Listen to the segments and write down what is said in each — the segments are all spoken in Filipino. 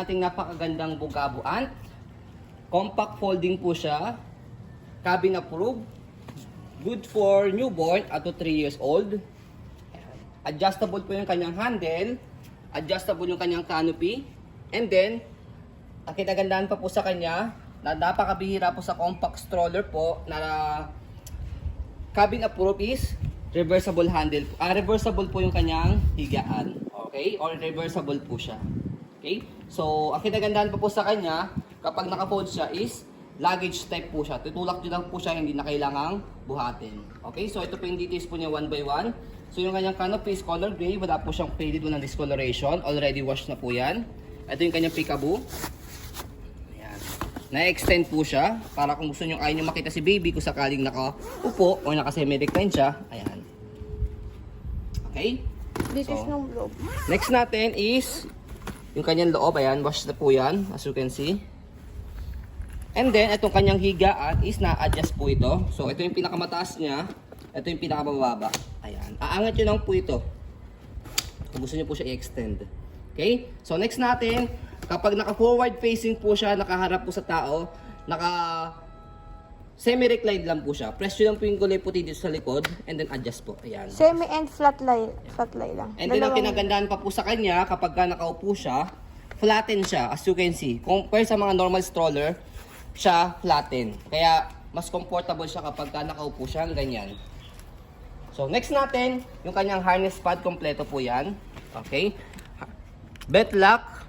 Ating napakagandang Bugabo Ant. Compact folding po siya. Cabin approved. Good for newborn up to 3 years old. Adjustable po yung kanyang handle. Adjustable yung kanyang canopy. And then, ang kinagandaan pa po sa kanya, na napakabihira po sa compact stroller po, na cabin approved is reversible handle. Reversible po yung kanyang higaan. Okay? Or reversible po siya. Okay? So, ang kinagandaan pa po sa kanya, kapag naka-fold siya is luggage type po siya. Tutulak nyo lang po siya, hindi na kailangang buhatin. Okay? So, ito po yung details po niya one by one. So, yung kanyang canopy is color gray. Wala po siyang faded, walang discoloration. Already washed na po yan. Ito yung kanyang peekaboo. Ayan. Na-extend po siya. Para kung gusto nyo, ayaw nyo makita si baby kung sakaling nakaupo o naka-semi-recline siya. Ayan. Okay? This is no loob. Next natin is yung kanyang loob. Ayan, wash na po yan, as you can see. And then, itong kanyang higaan is na-adjust po ito. So, ito yung pinakamataas niya. Ito yung pinakamababa. Ayan. Aangat nyo lang po ito. Kung gusto nyo po siya i-extend. Okay? So, next natin, kapag naka-forward facing po siya, nakaharap po sa tao, semi-reclined lang po siya. Press nyo lang po yung gulay puti dito sa likod, and then adjust po. Ayan. Semi and flat lie lang. And then, ang kinagandaan pa po sa kanya, kapag nakaupo siya, flatten siya, as you can see. Compare sa mga normal stroller, siya flatten. Kaya, mas comfortable siya kapag nakaupo siya, ganyan. So, next natin, yung kanyang harness pad, kompleto po yan. Okay? Belt lock,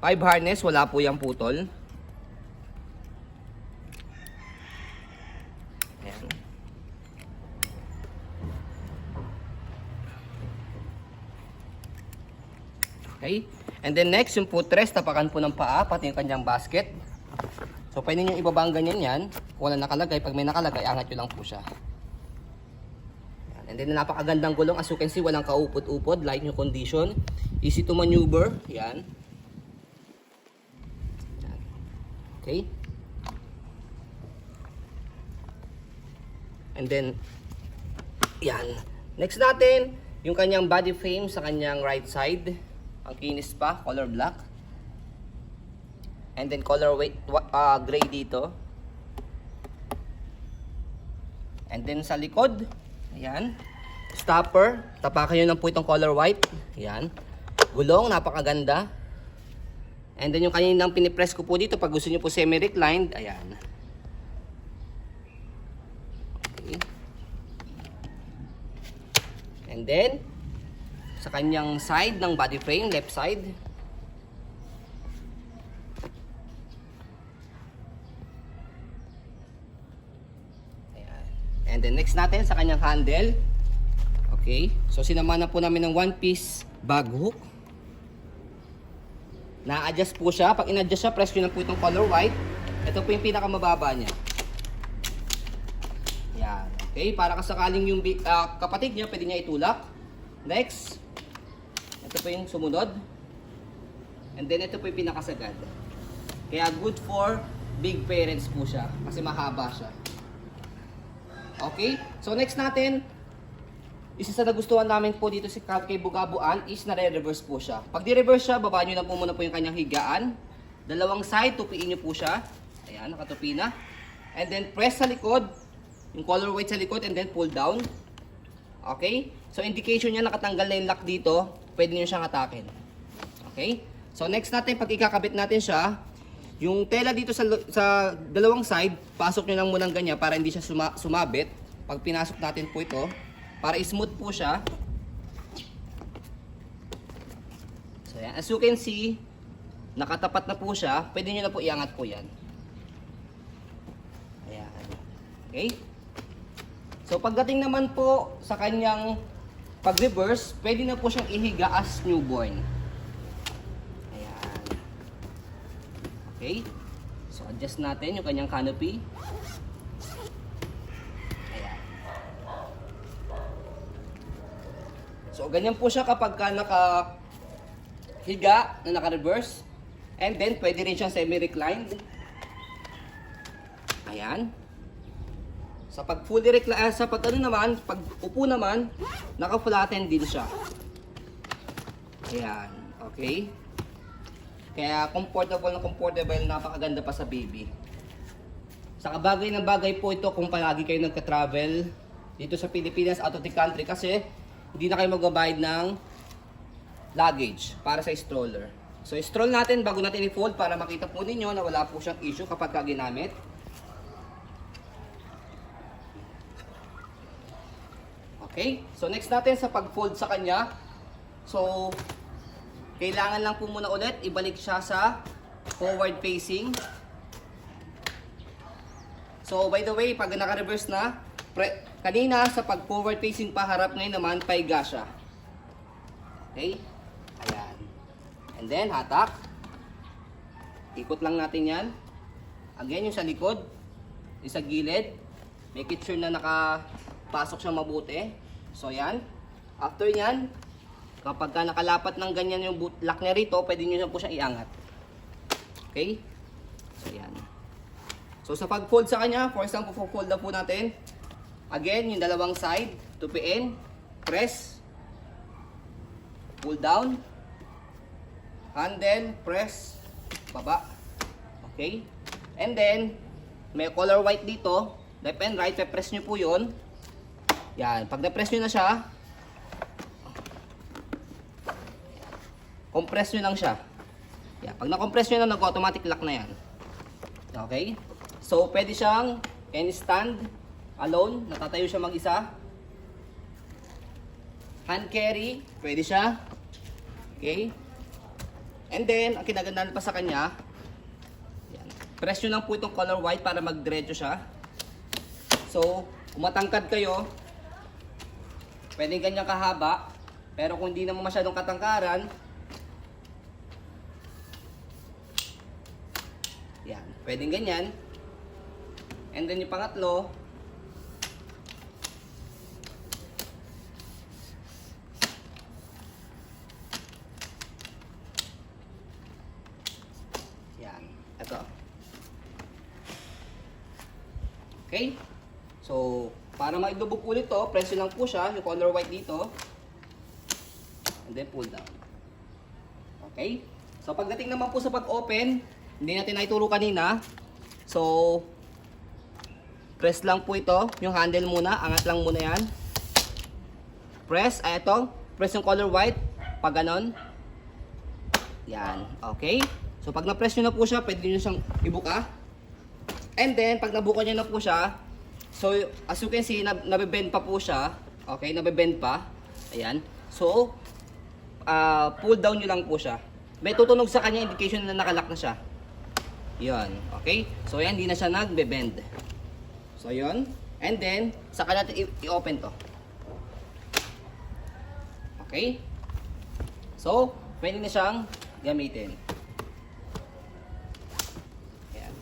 5 harness, wala po yung putol. Ayan. Okay? And then next, yung footrest, tapakan po ng paa, pati yung kanyang basket. So, pwede nyo ibaba ang ganyan yan. Kung wala nakalagay, pag may nakalagay, angat nyo lang po siya. And then, napakagandang gulong. As you can see, walang kaupod-upod. Light new condition. Easy to maneuver. Yan. Okay. And then, yan. Next natin, yung kanyang body frame sa kanyang right side. Ang kinis pa, color black. And then color gray dito. And then sa likod, ayan. Stopper, tapakan nyo lang po itong color white. Ayan. Gulong, napakaganda. And then yung kaninang pinipress ko po dito, pag gusto nyo po semi-reclined, ayan. Okay. And then, sa kanyang side ng body frame, left side. Ayan. And then next natin sa kanyang handle. Okay. So sinamahan na po namin ng one piece bag hook. Na-adjust po siya. Pag in-adjust siya, press nyo na po itong color white. Ito po yung pinakamababa niya. Ayan. Okay. Para kasakaling yung kapatid niya, pwede niya itulak. Next. Ito po yung sumunod. And then ito po yung pinakasagad. Kaya good for big parents po siya. Kasi mahaba siya. Okay? So next natin, isa sa nagustuhan namin po dito kay Bugabo Ant is nare-reverse po siya. Pag di-reverse siya, baba nyo lang po muna po yung kanyang higaan. Dalawang side, tupiin nyo po siya. Ayan, nakatupi na. And then press sa likod, yung color white sa likod, and then pull down. Okay? So indication niya nakatanggal na yung lock dito, pwede nyo siyang atakin. Okay? So next natin, pag ikakabit natin siya, yung tela dito sa dalawang side, pasok nyo lang muna ganyan para hindi siya sumabit. Pag pinasok natin po ito, para smooth po siya. So yan, as you can see, nakatapat na po siya. Pwede nyo na po iangat po yan. Ayan. Okay? So pagdating naman po sa kanyang pag-reverse, pwede na po siyang ihiga as newborn. Ayan. Okay? So adjust natin yung kanyang canopy. Ayan. So ganyan po siya kapag naka-higa na naka-reverse. And then pwede rin siyang semi-reclined. Ayan. Sa pag fully recline, sa pag ano naman, pag upo naman, naka-flatten din siya. Ayan, okay. Kaya comfortable na comfortable, napakaganda pa sa baby. Saka bagay na bagay po ito kung palagi kayo nagka-travel dito sa Pilipinas, out of the country, kasi hindi na kayo magbabayad ng luggage para sa stroller. So stroll natin bago natin i-fold para makita po ninyo na wala po siyang issue kapag ginamit. Okay, so next natin sa pag-fold sa kanya. So kailangan lang po muna ulit ibalik siya sa forward facing. So by the way, pag naka-reverse na, kanina sa pag-forward facing pa harap, ngayon naman paiga siya. Okay? Ayan. And then hatak. Ikot lang natin yan. Again, yung sa likod, yung sa gilid. Make it sure na nakapasok siya mabuti. So yan. After yan, kapag ka nakalapat ng ganyan yung lock niya rito, pwede nyo po siya iangat. Okay? So yan. So sa pag-fold sa kanya, for example, fold na po natin. Again, yung dalawang side, tupiin, press, pull down, handle, press, baba. Okay? And then, may color white dito, left and right, press nyo po yun. Yan, pag na-press nyo na siya, compress nyo lang siya. Yan, pag na-compress nyo na, nag-automatic lock na yan. Okay? So, pwede siyang any stand, alone, natatayo siya mag-isa. Hand carry, pwede siya. Okay? And then, ang kinagandaan pa sa kanya, yan, press nyo lang po itong color white para mag-diretso siya. So, kung matangkad kayo, pwedeng ganyan kahaba. Pero kung hindi naman masyadong katangkaran, yan, pwedeng ganyan. And then yung pangatlo, yan, ito. Okay? So, para maidubog ulit to, press nyo lang po siya, yung color white dito. And then pull down. Okay? So, pagdating naman po sa pag-open, hindi natin naituro kanina. So, press lang po ito, yung handle muna, angat lang muna yan. Press, ay ito, press yung color white, pag ganon. Yan, okay? So, pag na-press nyo na po siya, pwede nyo siyang ibuka. And then, pag nabuka nyo na po siya, so, as you can see, nabibend pa po siya. Okay, nabibend pa. Ayan. So, pull down nyo lang po siya. May tutunog sa kanya, indication na nakalock na siya. Yun. Okay? So, ayan, hindi na siya nagbe-bend. So, yun. And then, saka natin i-open to. Okay? So, pwede na siyang gamitin. Ayan.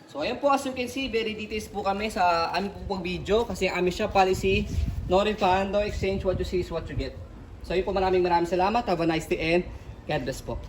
So, ayan po, as you can see, very details po kami sa aming pong video kasi ang aming siya policy, no refund, no exchange, what you see is what you get. So, yun po, maraming salamat. Have a nice day and God bless po.